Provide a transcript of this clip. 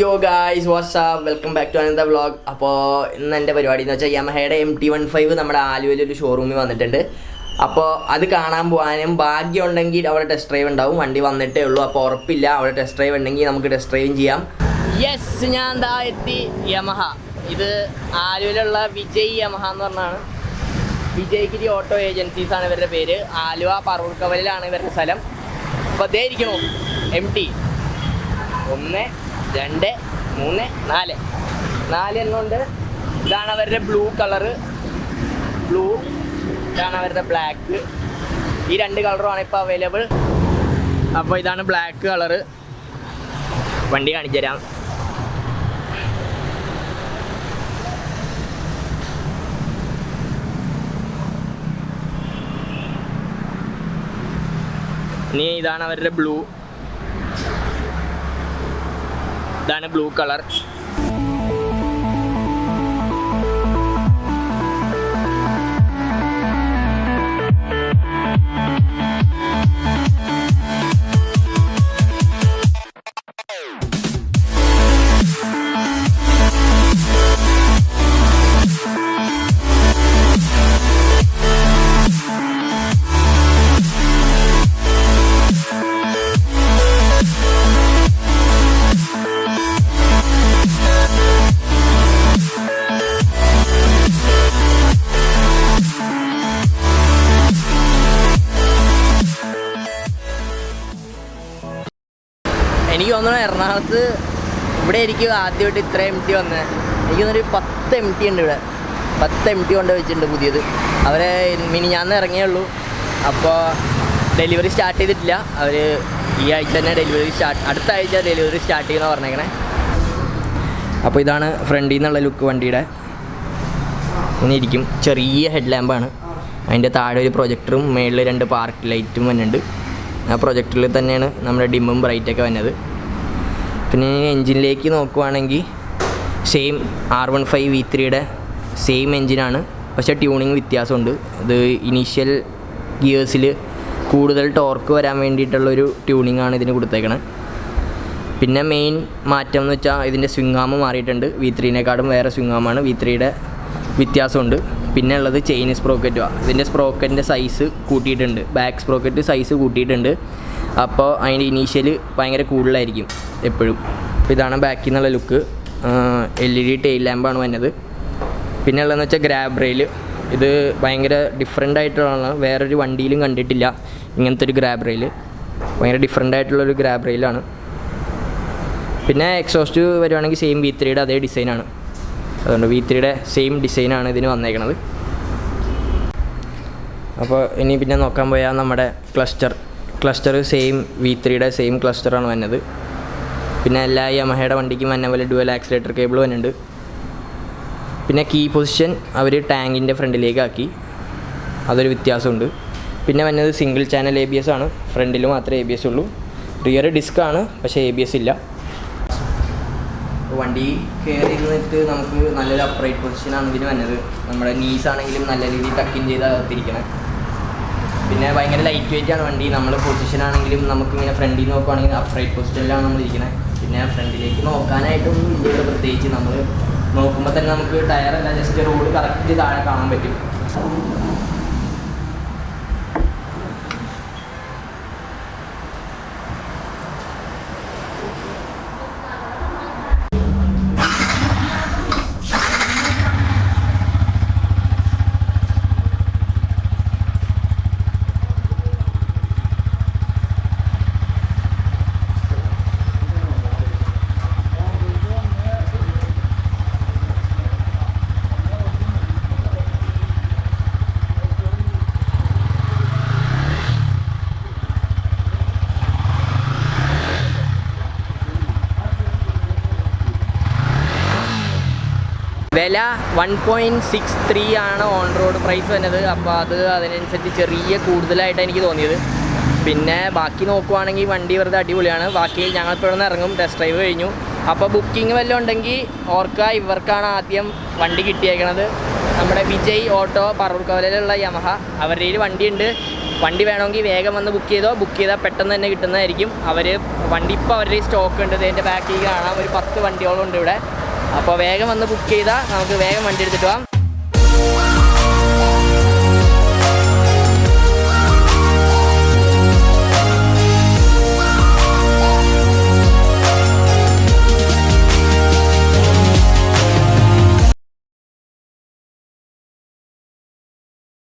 യോ guys what's up welcome back to another vlog. അപ്പോൾ ഇന്ന് എൻ്റെ പരിപാടി എന്ന് വെച്ചാൽ യമഹയുടെ MT-15 നമ്മുടെ ആലുവയിലൊരു ഷോറൂമിൽ വന്നിട്ടുണ്ട്. അപ്പോൾ അത് കാണാൻ പോകാനും ഭാഗ്യം ഉണ്ടെങ്കിൽ അവിടെ ടെസ്റ്റ് ഡ്രൈവ് ഉണ്ടാവും. വണ്ടി വന്നിട്ടേ ഉള്ളൂ, അപ്പോൾ ഉറപ്പില്ല. അവിടെ ടെസ്റ്റ് ഡ്രൈവ് ഉണ്ടെങ്കിൽ നമുക്ക് ടെസ്റ്റ് ഡ്രൈവും ചെയ്യാം. യെസ്, ഞാൻ എന്താ എത്തി യമഹ. ഇത് ആലുവയിലുള്ള വിജയ് യമഹ എന്ന് പറഞ്ഞാണ്. വിജയ്ഗിരി ഓട്ടോ ഏജൻസീസ് ആണ് ഇവരുടെ പേര്. ആലുവ പറവൂർക്കവലിലാണ് ഇവരുടെ സ്ഥലം. അപ്പോൾ അതേ ഇരിക്കണു MT 1 2 3 4 എന്നുണ്ട്. ഇതാണ് അവരുടെ ബ്ലൂ കളറ്, ഇതാണ് അവരുടെ ബ്ലാക്ക്. ഈ 2 കളറുമാണ് ഇപ്പോൾ അവൈലബിൾ. അപ്പോൾ ഇതാണ് ബ്ലാക്ക് കളറ്. വണ്ടി കാണിച്ചു തരാം. ഇനി ഇതാണ് അവരുടെ ബ്ലൂ, ഇതാണ് ബ്ലൂ കളർ. എനിക്ക് തോന്നുന്നു എറണാകുളത്ത് ഇവിടെ ആയിരിക്കും ആദ്യമായിട്ട് ഇത്ര MT വന്നത്. എനിക്ക് തോന്നുന്നൊരു 10 MT ഉണ്ട് ഇവിടെ. 10 MT കൊണ്ട് വെച്ചിട്ടുണ്ട് പുതിയത്. അവരെ മിനിഞ്ഞാന്ന് ഇറങ്ങിയേ ഉള്ളൂ. അപ്പോൾ ഡെലിവറി സ്റ്റാർട്ട് ചെയ്തിട്ടില്ല. അവർ ഈ ആഴ്ച തന്നെ അടുത്ത ആഴ്ച ഡെലിവറി സ്റ്റാർട്ട് ചെയ്യുമെന്ന് പറഞ്ഞേക്കണേ. അപ്പോൾ ഇതാണ് ഫ്രണ്ടിൽ നിന്നുള്ള ലുക്ക് വണ്ടിയുടെ. ഇങ്ങനെ ഇരിക്കും. ചെറിയ ഹെഡ് ലാമ്പാണ്. അതിൻ്റെ താഴെ ഒരു പ്രൊജക്ടറും മേളിൽ 2 പാർക്ക് ലൈറ്റും വന്നിട്ടുണ്ട്. ആ പ്രൊജക്ടറിൽ തന്നെയാണ് നമ്മുടെ ഡിമ്മും ബ്രൈറ്റൊക്കെ വന്നത്. പിന്നെ എൻജിനിലേക്ക് നോക്കുവാണെങ്കിൽ സെയിം R15 V3യുടെ സെയിം എൻജിനാണ്, പക്ഷേ ട്യൂണിങ് വ്യത്യാസമുണ്ട്. ഇത് ഇനീഷ്യൽ ഗിയേഴ്സിൽ കൂടുതൽ ടോർക്ക് വരാൻ വേണ്ടിയിട്ടുള്ളൊരു ട്യൂണിങ്ങാണ് ഇതിന് കൊടുത്തേക്കണത്. പിന്നെ മെയിൻ മാറ്റം എന്ന് വെച്ചാൽ ഇതിൻ്റെ സ്വിംഗ് ആം മാറിയിട്ടുണ്ട്. V3നെക്കാളും വേറെ സ്വിംഗ് ആമാണ്. V3യുടെ വ്യത്യാസമുണ്ട്. പിന്നെ ഉള്ളത് ചെയിൻ സ്പ്രോക്കറ്റുമാണ്. ഇതിൻ്റെ സ്പ്രോക്കറ്റിൻ്റെ സൈസ് കൂട്ടിയിട്ടുണ്ട്. ബാക്ക് സ്പ്രോക്കറ്റ് സൈസ് കൂട്ടിയിട്ടുണ്ട്. അപ്പോൾ അതിൻ്റെ ഇനീഷ്യൽ ഭയങ്കര കൂടുതലായിരിക്കും എപ്പോഴും. അപ്പോൾ ഇതാണ് ബാക്കിൽ നിന്നുള്ള ലുക്ക്. LED ടെയിൽ ലാമ്പാണ് വന്നത്. പിന്നെ ഉള്ളതെന്ന് വെച്ചാൽ ഗ്രാബ് റെയിൽ. ഇത് ഭയങ്കര ഡിഫറെൻ്റ് ആയിട്ടുള്ള, വേറൊരു വണ്ടിയിലും കണ്ടിട്ടില്ല ഇങ്ങനത്തെ ഒരു ഗ്രാബ് റെയിൽ. ഭയങ്കര ഡിഫറെൻ്റ് ആയിട്ടുള്ളൊരു ഗ്രാബ് റെയിലാണ്. പിന്നെ എക്സോസ്റ്റ് വരുവാണെങ്കിൽ സെയിം V3യുടെ അതേ ഡിസൈനാണ്. അതുകൊണ്ട് V3യുടെ സെയിം ഡിസൈനാണ് ഇതിന് വന്നേക്കണത്. അപ്പോൾ ഇനി പിന്നെ നോക്കാൻ പോയാൽ നമ്മുടെ ക്ലസ്റ്റർ സെയിം V3യുടെ സെയിം ക്ലസ്റ്ററാണ് വന്നത്. പിന്നെ എല്ലാ യമഹയുടെ വണ്ടിക്കും വന്ന പോലെ ഡുവൽ ആക്സിലേറ്റർ കേബിൾ വന്നിട്ടുണ്ട്. പിന്നെ കീ പൊസിഷൻ അവർ ടാങ്കിൻ്റെ ഫ്രണ്ടിലേക്ക് ആക്കി, അതൊരു വ്യത്യാസമുണ്ട്. പിന്നെ വന്നത് സിംഗിൾ ചാനൽ ABS ആണ്. ഫ്രണ്ടിൽ മാത്രമേ ABS ഉള്ളൂ. റിയർ ഡിസ്ക്കാണ്, പക്ഷേ ABS ഇല്ല. വണ്ടി കയറി ഇരുന്നിട്ട് നമുക്ക് നല്ലൊരു അപ്രൈറ്റ് പൊസിഷനാണ് ഇതിന് വന്നത്. നമ്മുടെ നീസാണെങ്കിലും നല്ല രീതിയിൽ ടക്കിൻ ചെയ്ത് അകത്തിരിക്കണം. പിന്നെ ഭയങ്കര ലൈറ്റ് വെയിറ്റ് ആണ് വണ്ടി. നമ്മൾ പൊസിഷനാണെങ്കിലും നമുക്കിങ്ങനെ ഫ്രണ്ടിൽ നോക്കുവാണെങ്കിൽ അപ്രൈറ്റ് പൊസിഷനിലാണ് നമ്മൾ ഇരിക്കുന്നത്. പിന്നെ ഫ്രണ്ടിലേക്ക് നോക്കാനായിട്ടൊന്നും ഇല്ല പ്രത്യേകിച്ച്. നമ്മൾ നോക്കുമ്പോൾ തന്നെ നമുക്ക് ടയറല്ല, ജസ്റ്റ് റോഡ് കറക്റ്റ് താഴെ കാണാൻ പറ്റും. വില 1.63 ആണ് ഓൺ റോഡ് പ്രൈസ് വന്നത്. അപ്പോൾ അതിനനുസരിച്ച് ചെറിയ കൂടുതലായിട്ടാണ് എനിക്ക് തോന്നിയത്. പിന്നെ ബാക്കി നോക്കുവാണെങ്കിൽ വണ്ടി വെറുതെ അടിപൊളിയാണ്. ബാക്കി ഞങ്ങളിപ്പോൾ ഇവിടെ നിന്ന് ഇറങ്ങും. ടെസ്റ്റ് ഡ്രൈവ് കഴിഞ്ഞു. അപ്പോൾ ബുക്കിംഗ് വല്ലതും ഉണ്ടെങ്കിൽ ഓർക്കുക, ഇവർക്കാണ് ആദ്യം വണ്ടി കിട്ടിയേക്കണത്. നമ്മുടെ വിജയ് ഓട്ടോ പറവൂർക്കവലയിലുള്ള യമഹ, അവരുടെ കയ്യിൽ വണ്ടിയുണ്ട്. വണ്ടി വേണമെങ്കിൽ വേഗം വന്ന് ബുക്ക് ചെയ്താൽ പെട്ടെന്ന് തന്നെ കിട്ടുന്നതായിരിക്കും. വണ്ടി ഇപ്പോൾ അവരുടെ സ്റ്റോക്ക് ഉണ്ട്, ഇതിൻ്റെ ബാക്കിൽ കാണാം ഒരു 10 വണ്ടിയോളം ഉണ്ട് ഇവിടെ. അപ്പോൾ വേഗം വന്ന് ബുക്ക് ചെയ്താൽ നമുക്ക് വേഗം വണ്ടി എടുത്തിട്ട് പോകാം.